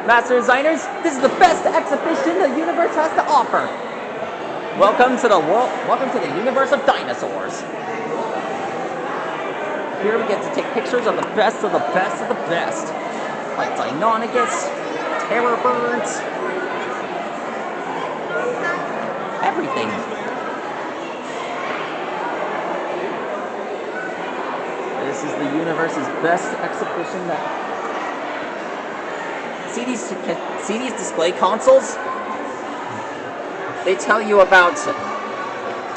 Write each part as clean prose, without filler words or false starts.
Master designers, this is the best exhibition the universe has to offer. Welcome to the universe of dinosaurs. Here we get to take pictures of the best of the best of the best. Like Deinonychus, terror birds, everything. This is the universe's best exhibition that... See these display consoles? They tell you about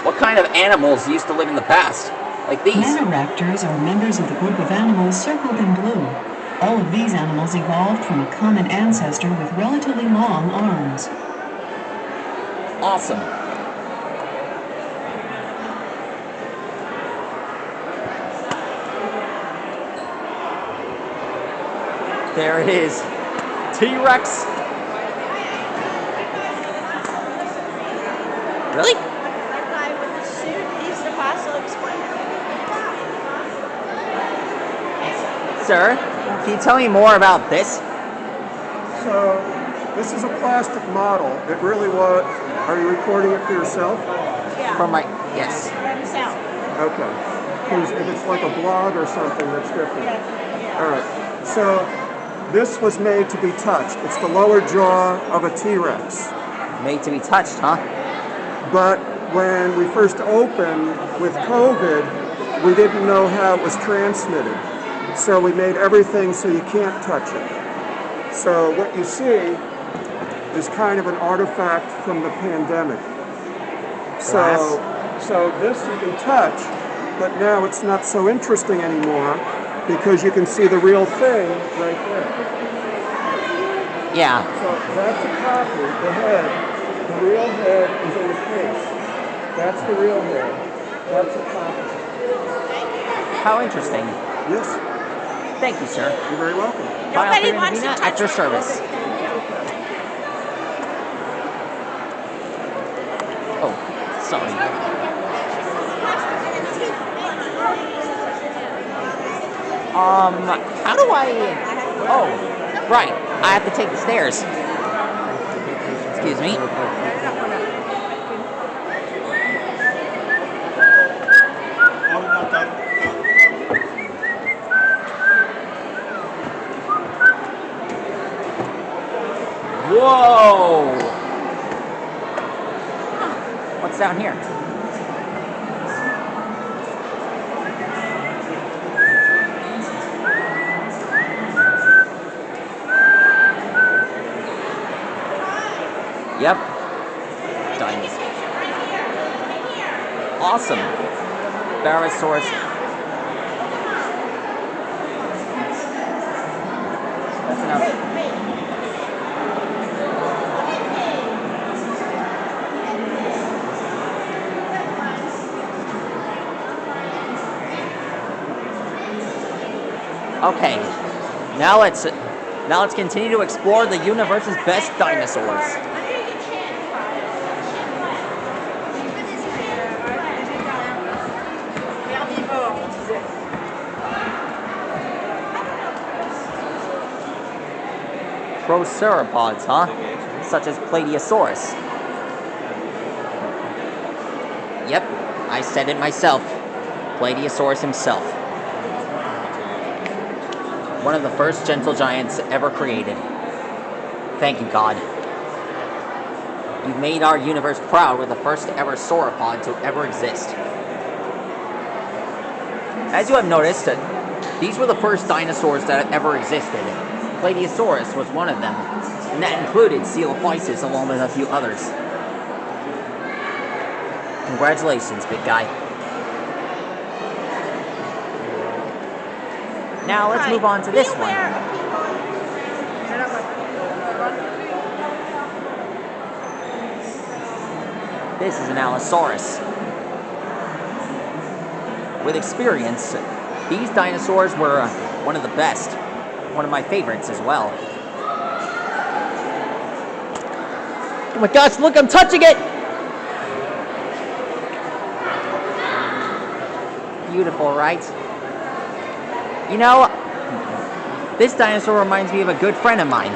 what kind of animals used to live in the past. Like these. Maniraptors are members of the group of animals circled in blue. All of these animals evolved from a common ancestor with relatively long arms. Awesome. There it is. T-Rex. Really? That guy with the suit, he's the fossil explainer. Sir, can you tell me more about this? So, this is a plastic model. It really was... Are you recording it for yourself? Yeah. From my... Yes. For himself. Okay. Because if it's like a blog or something, that's different. Yeah. All right. So, this was made to be touched. It's the lower jaw of a T-Rex. Made to be touched, huh? But when we first opened with COVID, we didn't know how it was transmitted. So we made everything so you can't touch it. So what you see is kind of an artifact from the pandemic. So this you can touch, but now it's not so interesting anymore because you can see the real thing right there. Yeah. So that's a copy, the head. The real head is in the case. That's the real head. That's a copy. How interesting. Yes. Thank you, sir. You're very welcome. Nobody wants to Vina, touch at your my service. Oh, sorry. How do I... Oh, right. I have to take the stairs. Excuse me. Whoa! What's down here? Yep. Dinosaurs. Awesome. Barosaurus. That's enough. Okay, now let's continue to explore the universe's best dinosaurs. Proceropods, huh? Such as Plateosaurus. Yep, I said it myself. Plateosaurus himself. One of the first gentle giants ever created. Thank you, God. You've made our universe proud with the first ever sauropod to ever exist. As you have noticed, these were the first dinosaurs that ever existed. Plateosaurus was one of them, and that included Coelophysis along with a few others. Congratulations, big guy. Now let's move on to this one. This is an Allosaurus. With experience, these dinosaurs were one of the best. One of my favorites as well. Oh my gosh, look, I'm touching it! Beautiful, right? You know, this dinosaur reminds me of a good friend of mine.